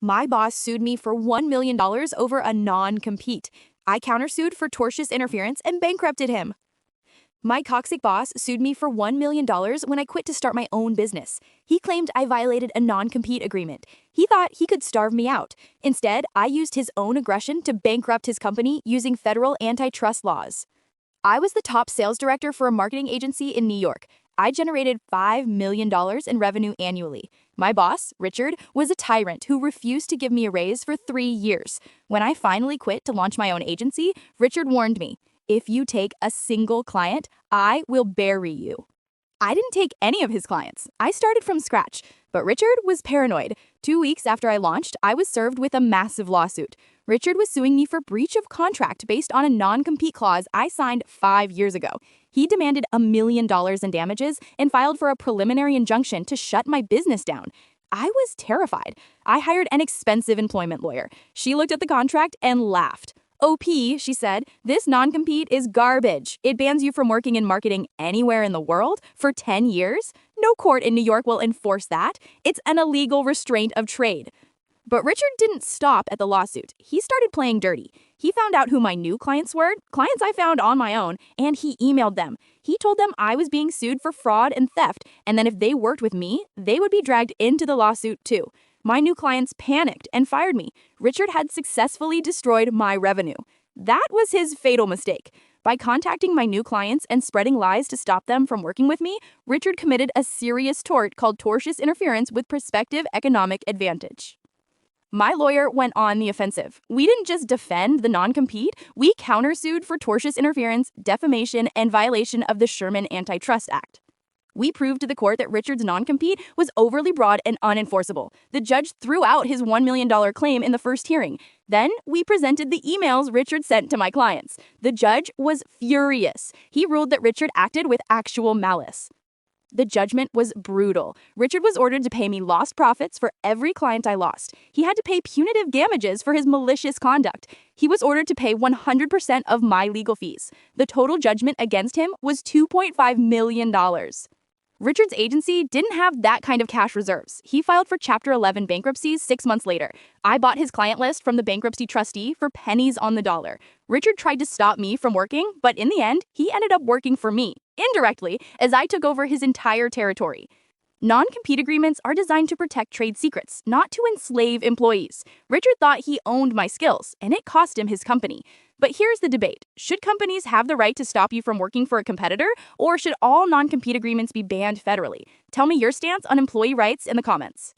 My boss sued me for $1 million over a non-compete. I countersued for tortious interference and bankrupted him. My toxic boss sued me for $1 million when I quit to start my own business. He claimed I violated a non-compete agreement. He thought he could starve me out. Instead, I used his own aggression to bankrupt his company using federal antitrust laws. I was the top sales director for a marketing agency in New York. I generated $5 million in revenue annually. My boss, Richard, was a tyrant who refused to give me a raise for 3 years. When I finally quit to launch my own agency, Richard warned me, "If you take a single client, I will bury you." I didn't take any of his clients. I started from scratch. But Richard was paranoid. 2 weeks after I launched, I was served with a massive lawsuit. Richard was suing me for breach of contract based on a non-compete clause I signed 5 years ago. He demanded $1 million in damages and filed for a preliminary injunction to shut my business down. I was terrified. I hired an expensive employment lawyer. She looked at the contract and laughed. "OP," she said, "this non-compete is garbage. It bans you from working in marketing anywhere in the world for 10 years. No court in New York will enforce that. It's an illegal restraint of trade." But Richard didn't stop at the lawsuit. He started playing dirty. He found out who my new clients were, clients I found on my own, and he emailed them. He told them I was being sued for fraud and theft, and then if they worked with me, they would be dragged into the lawsuit too. My new clients panicked and fired me. Richard had successfully destroyed my revenue. That was his fatal mistake. By contacting my new clients and spreading lies to stop them from working with me, Richard committed a serious tort called tortious interference with prospective economic advantage. My lawyer went on the offensive. We didn't just defend the non-compete, we countersued for tortious interference, defamation, and violation of the Sherman Antitrust Act. We proved to the court that Richard's non-compete was overly broad and unenforceable. The judge threw out his $1 million claim in the first hearing. Then we presented the emails Richard sent to my clients. The judge was furious. He ruled that Richard acted with actual malice. The judgment was brutal. Richard was ordered to pay me lost profits for every client I lost. He had to pay punitive damages for his malicious conduct. He was ordered to pay 100% of my legal fees. The total judgment against him was $2.5 million. Richard's agency didn't have that kind of cash reserves. He filed for Chapter 11 bankruptcy 6 months later. I bought his client list from the bankruptcy trustee for pennies on the dollar. Richard tried to stop me from working, but in the end, he ended up working for me, indirectly, as I took over his entire territory. Non-compete agreements are designed to protect trade secrets, not to enslave employees. Richard thought he owned my skills, and it cost him his company. But here's the debate. Should companies have the right to stop you from working for a competitor, or should all non-compete agreements be banned federally? Tell me your stance on employee rights in the comments.